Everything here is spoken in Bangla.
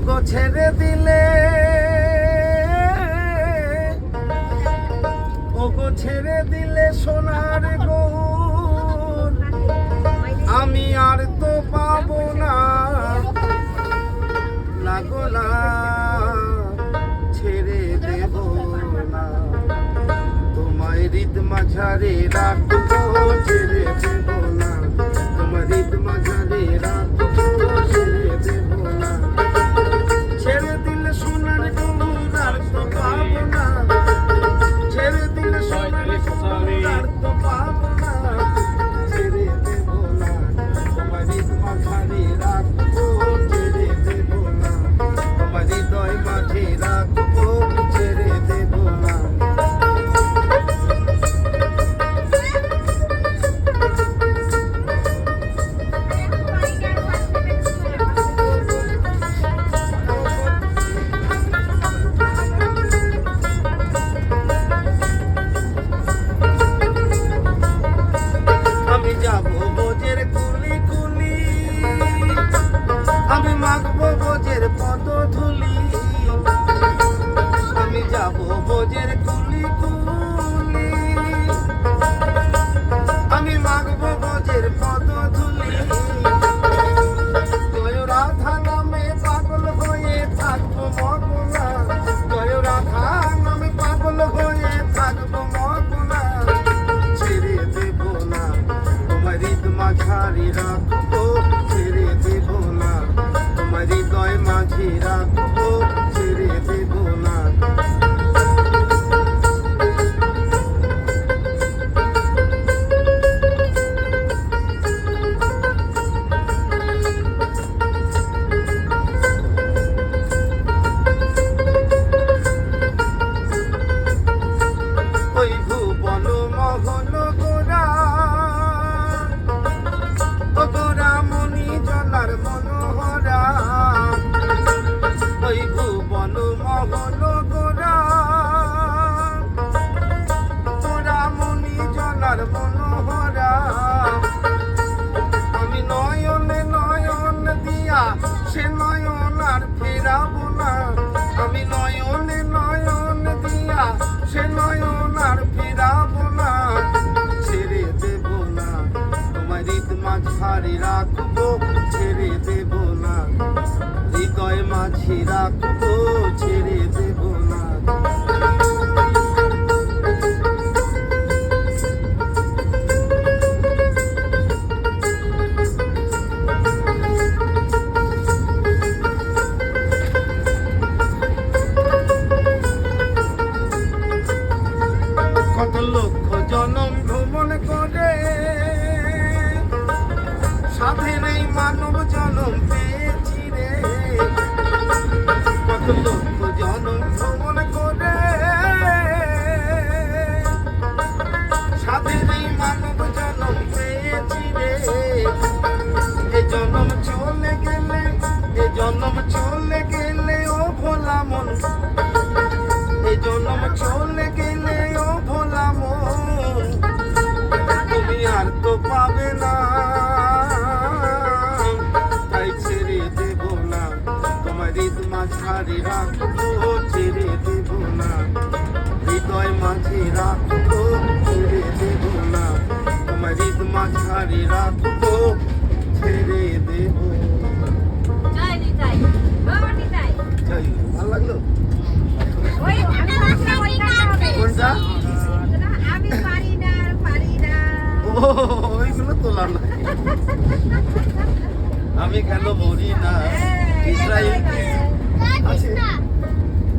ওগো ছেড়ে দিলে, ওগো ছেড়ে দিলে সোনার গৌর, আমি আর তো পাবো না, না গো না, ছেড়ে দেব না, তোমায় হৃদ মাঝারে রাখবো, ছেড়ে দেব না, তোমায় হৃদ মাঝারে রাখবো, ছেড়ে দেব না, ছেড়ে দিলে সোনার গৌর আর তো পাবো না, ছেড়ে দিলে সোনার গৌর আর তো পাবো না, ছেড়ে দেব না, তোমায় হৃদ মাঝারে রাখবো, ছেড়ে দেব না, তোমায় হৃদয় মাঝে রাখবো, ছেড়ে দেব না। আমি যাবো বোঝের কুলি কুলি, আমি মাখবো বোঝের পদধূলি, আমি যাবো বোঝের কুলি কুলি, আমি মাখবো বোঝের পদধূলি, জয় রাধা নামে পাগল হয়ে থাকবো মগনা, জয় রাধা নামে পাগল হয়ে থাকবো মগনা, ছেড়ে দেব না, তোমার হৃদ মাঝারে রাখবো, ছেড়ে দেব না, তোমার হৃদয় মাঝে রাখবো, ছেড়ে দেব না। ওই ভুবন মোহন গোরা, ও গোরা মণি জলার মনোহরা, ওই ভুবন মোহন গোরা, গোরা মণি জলার মনোহরা, আমি নয়নে নয়ন দিয়া সে নয়ন আর ফেরাবো না, আমি নয়নে নয়ন দিয়া সে নয়ন আর ফেরাবো না, ছেড়ে দেব না, তোমার হৃদ মাঝারে রাখবো, ছেড়ে দেব না, হৃদয় মাঝে রাখবো, ছেড়ে দেব না। কত লক্ষ জনম ভ্রমণ করে সাধের এই মানব জনম পেয়েছি রে, কত লক্ষ জনম ভ্রমণ করে সাধের এই মানব জনম পেয়েছি রে, এ জনম চলে গেলে, এ জনম চলে গেলে ও ভোলা মন, এ জনম চলে গেলে ও ভোলা মন, তুমি আর তো পাবে না, তাই ছেড়ে দেব না, তোমার হৃদ মাঝারে রাখবো, ছেড়ে দেব না, হৃদয় মাঝে রাখবো, ছেড়ে দেব না, তোমার হৃদ মাঝারে রাখবো, ছেড়ে দেব। ভালো লাগলো কোনটা? ওইগুলো তোলা না, আমি কেন মরি না, ইসরায়েল আছে।